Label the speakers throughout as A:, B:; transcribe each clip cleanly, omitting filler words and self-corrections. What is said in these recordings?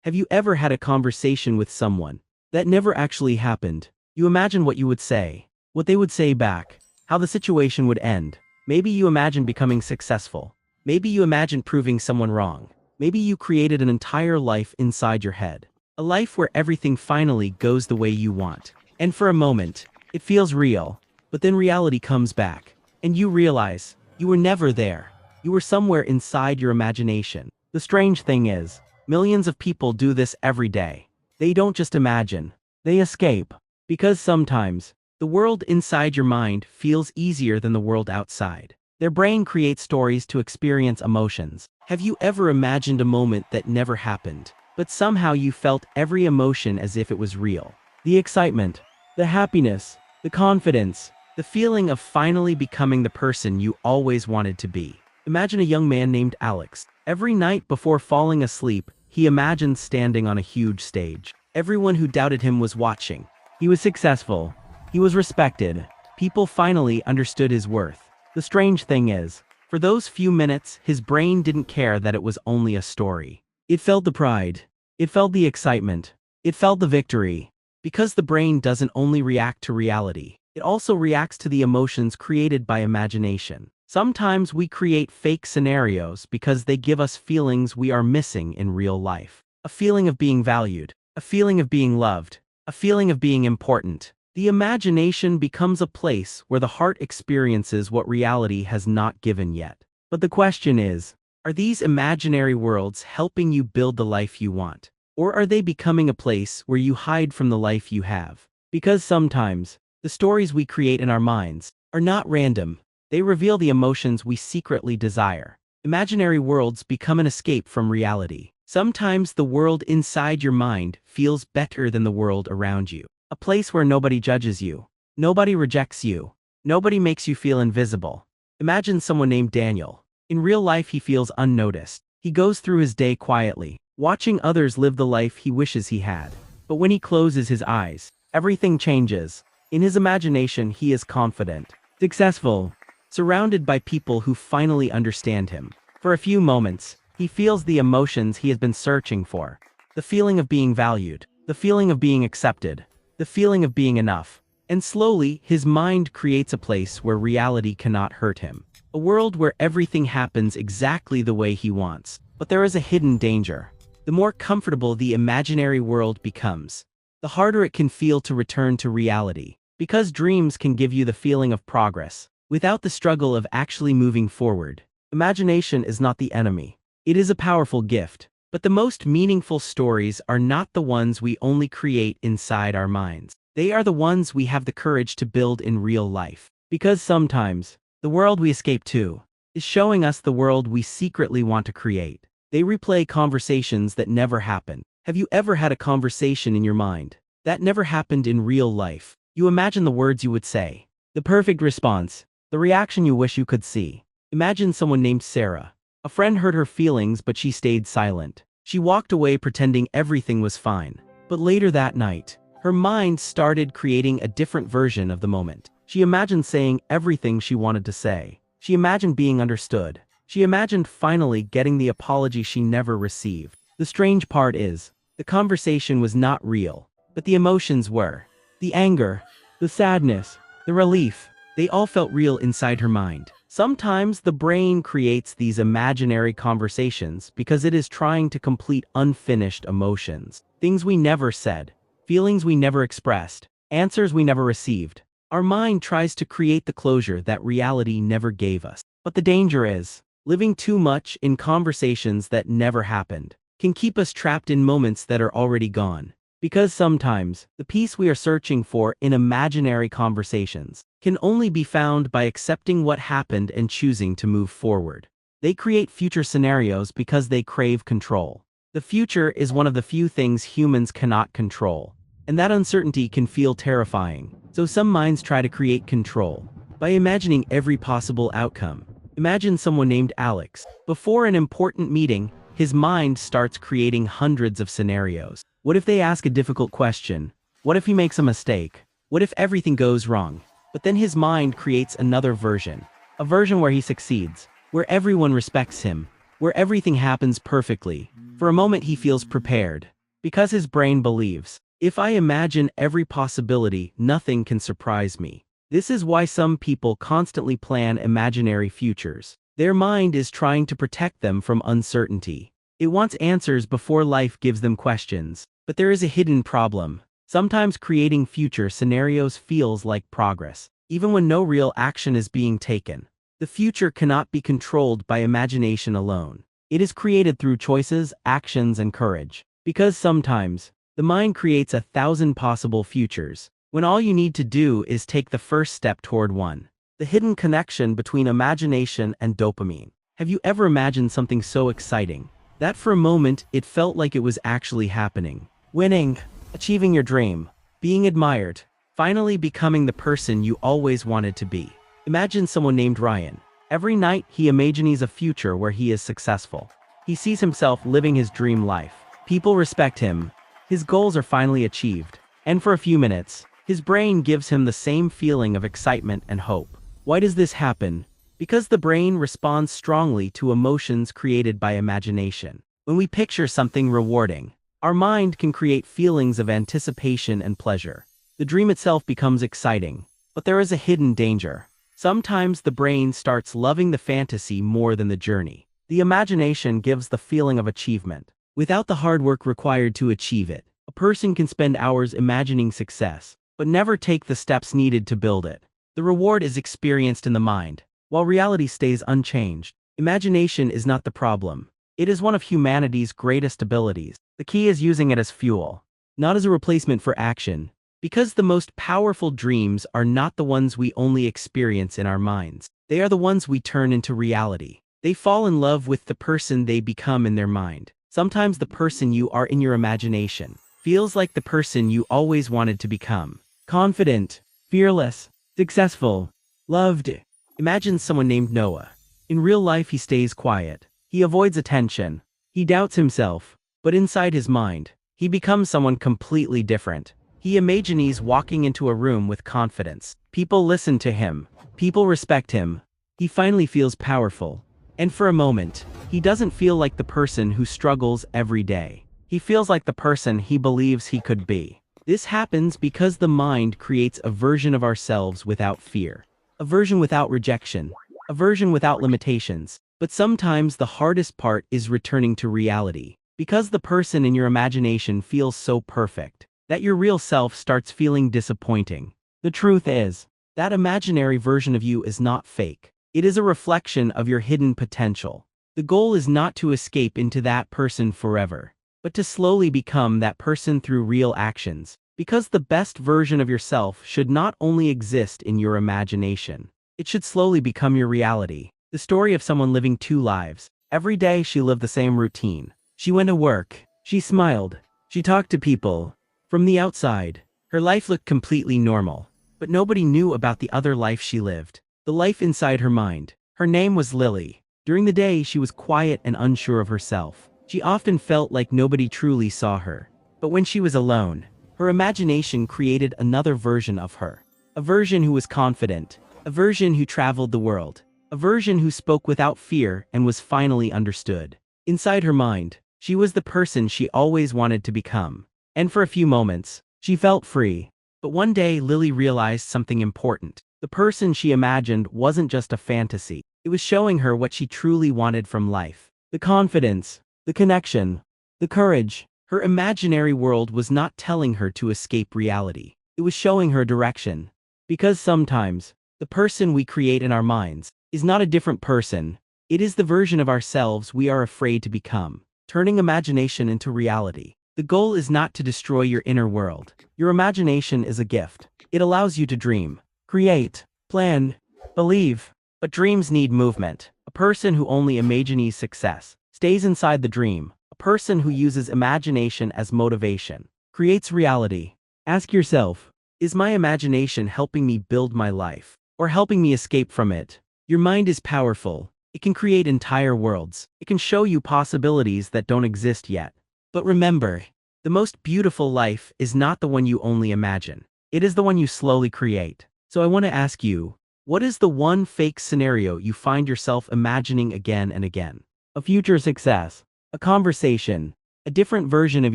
A: Have you ever had a conversation with someone that never actually happened? You imagine what you would say, what they would say back, how the situation would end. Maybe you imagine becoming successful. Maybe you imagine proving someone wrong. Maybe you created an entire life inside your head. A life where everything finally goes the way you want. And for a moment, it feels real, but then reality comes back, and you realize you were never there. You were somewhere inside your imagination. The strange thing is, millions of people do this every day. They don't just imagine, they escape. Because sometimes, the world inside your mind feels easier than the world outside. Their brain creates stories to experience emotions. Have you ever imagined a moment that never happened, but somehow you felt every emotion as if it was real? The excitement, the happiness, the confidence, the feeling of finally becoming the person you always wanted to be. Imagine a young man named Alex. Every night before falling asleep, he imagined standing on a huge stage. Everyone who doubted him was watching. He was successful. He was respected. People finally understood his worth. The strange thing is, for those few minutes, his brain didn't care that it was only a story. It felt the pride. It felt the excitement. It felt the victory. Because the brain doesn't only react to reality, it also reacts to the emotions created by imagination. Sometimes we create fake scenarios because they give us feelings we are missing in real life. A feeling of being valued, a feeling of being loved, a feeling of being important. The imagination becomes a place where the heart experiences what reality has not given yet. But the question is, are these imaginary worlds helping you build the life you want? Or are they becoming a place where you hide from the life you have? Because sometimes, the stories we create in our minds are not random. They reveal the emotions we secretly desire. Imaginary worlds become an escape from reality. Sometimes the world inside your mind feels better than the world around you. A place where nobody judges you. Nobody rejects you. Nobody makes you feel invisible. Imagine someone named Daniel. In real life he feels unnoticed. He goes through his day quietly, watching others live the life he wishes he had. But when he closes his eyes, everything changes. In his imagination he is confident, successful, surrounded by people who finally understand him. For a few moments, he feels the emotions he has been searching for. The feeling of being valued, the feeling of being accepted, the feeling of being enough. And slowly, his mind creates a place where reality cannot hurt him. A world where everything happens exactly the way he wants. But there is a hidden danger. The more comfortable the imaginary world becomes, the harder it can feel to return to reality. Because dreams can give you the feeling of progress, without the struggle of actually moving forward. Imagination is not the enemy. It is a powerful gift. But the most meaningful stories are not the ones we only create inside our minds. They are the ones we have the courage to build in real life. Because sometimes, the world we escape to is showing us the world we secretly want to create. They replay conversations that never happened. Have you ever had a conversation in your mind that never happened in real life? You imagine the words you would say, the perfect response, the reaction you wish you could see. Imagine someone named Sarah. A friend hurt her feelings but she stayed silent. She walked away pretending everything was fine. But later that night, her mind started creating a different version of the moment. She imagined saying everything she wanted to say. She imagined being understood. She imagined finally getting the apology she never received. The strange part is, the conversation was not real, but the emotions were. The anger, the sadness, the relief, they all felt real inside her mind. Sometimes the brain creates these imaginary conversations because it is trying to complete unfinished emotions. Things we never said, feelings we never expressed, answers we never received. Our mind tries to create the closure that reality never gave us. But the danger is, living too much in conversations that never happened can keep us trapped in moments that are already gone. Because sometimes, the peace we are searching for in imaginary conversations can only be found by accepting what happened and choosing to move forward. They create future scenarios because they crave control. The future is one of the few things humans cannot control, and that uncertainty can feel terrifying. So some minds try to create control by imagining every possible outcome. Imagine someone named Alex. Before an important meeting, his mind starts creating hundreds of scenarios. What if they ask a difficult question? What if he makes a mistake? What if everything goes wrong? But then his mind creates another version. A version where he succeeds, where everyone respects him, where everything happens perfectly. For a moment he feels prepared. Because his brain believes, if I imagine every possibility, nothing can surprise me. This is why some people constantly plan imaginary futures. Their mind is trying to protect them from uncertainty. It wants answers before life gives them questions. But there is a hidden problem. Sometimes creating future scenarios feels like progress, even when no real action is being taken. The future cannot be controlled by imagination alone. It is created through choices, actions, and courage. Because sometimes, the mind creates 1,000 possible futures, when all you need to do is take the first step toward one. The hidden connection between imagination and dopamine. Have you ever imagined something so exciting that for a moment it felt like it was actually happening? Winning, achieving your dream, being admired, finally becoming the person you always wanted to be. Imagine someone named Ryan. Every night he imagines a future where he is successful. He sees himself living his dream life. People respect him. His goals are finally achieved. And for a few minutes, his brain gives him the same feeling of excitement and hope. Why does this happen? Because the brain responds strongly to emotions created by imagination. When we picture something rewarding, our mind can create feelings of anticipation and pleasure. The dream itself becomes exciting, but there is a hidden danger. Sometimes the brain starts loving the fantasy more than the journey. The imagination gives the feeling of achievement, without the hard work required to achieve it. A person can spend hours imagining success, but never take the steps needed to build it. The reward is experienced in the mind, while reality stays unchanged. Imagination is not the problem. It is one of humanity's greatest abilities. The key is using it as fuel, not as a replacement for action. Because the most powerful dreams are not the ones we only experience in our minds. They are the ones we turn into reality. They fall in love with the person they become in their mind. Sometimes the person you are in your imagination feels like the person you always wanted to become. Confident, fearless, successful, loved. Imagine someone named Noah. In real life he stays quiet. He avoids attention. He doubts himself. But inside his mind, he becomes someone completely different. He imagines walking into a room with confidence. People listen to him. People respect him. He finally feels powerful. And for a moment, he doesn't feel like the person who struggles every day. He feels like the person he believes he could be. This happens because the mind creates a version of ourselves without fear. A version without rejection. A version without limitations. But sometimes the hardest part is returning to reality. Because the person in your imagination feels so perfect that your real self starts feeling disappointing. The truth is, that imaginary version of you is not fake. It is a reflection of your hidden potential. The goal is not to escape into that person forever, but to slowly become that person through real actions. Because the best version of yourself should not only exist in your imagination, it should slowly become your reality. The story of someone living two lives. Every day she lived the same routine. She went to work. She smiled. She talked to people. From the outside, her life looked completely normal, but nobody knew about the other life she lived. The life inside her mind. Her name was Lily. During the day, she was quiet and unsure of herself. She often felt like nobody truly saw her. But when she was alone, her imagination created another version of her. A version who was confident. A version who traveled the world. A version who spoke without fear and was finally understood. Inside her mind, she was the person she always wanted to become. And for a few moments, she felt free. But one day Lily realized something important. The person she imagined wasn't just a fantasy. It was showing her what she truly wanted from life. The confidence, the connection, the courage. Her imaginary world was not telling her to escape reality. It was showing her direction. Because sometimes, the person we create in our minds is not a different person. It is the version of ourselves we are afraid to become. Turning imagination into reality. The goal is not to destroy your inner world. Your imagination is a gift. It allows you to dream, create, plan, believe. But dreams need movement. A person who only imagines success stays inside the dream. A person who uses imagination as motivation creates reality. Ask yourself, is my imagination helping me build my life, or helping me escape from it? Your mind is powerful. It can create entire worlds. It can show you possibilities that don't exist yet. But remember, the most beautiful life is not the one you only imagine. It is the one you slowly create. So I want to ask you, what is the one fake scenario you find yourself imagining again and again? A future success, a conversation, a different version of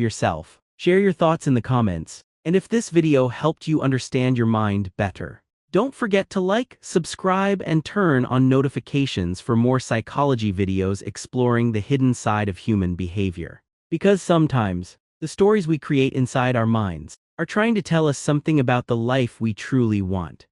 A: yourself. Share your thoughts in the comments, and if this video helped you understand your mind better, don't forget to like, subscribe, and turn on notifications for more psychology videos exploring the hidden side of human behavior. Because sometimes, the stories we create inside our minds are trying to tell us something about the life we truly want.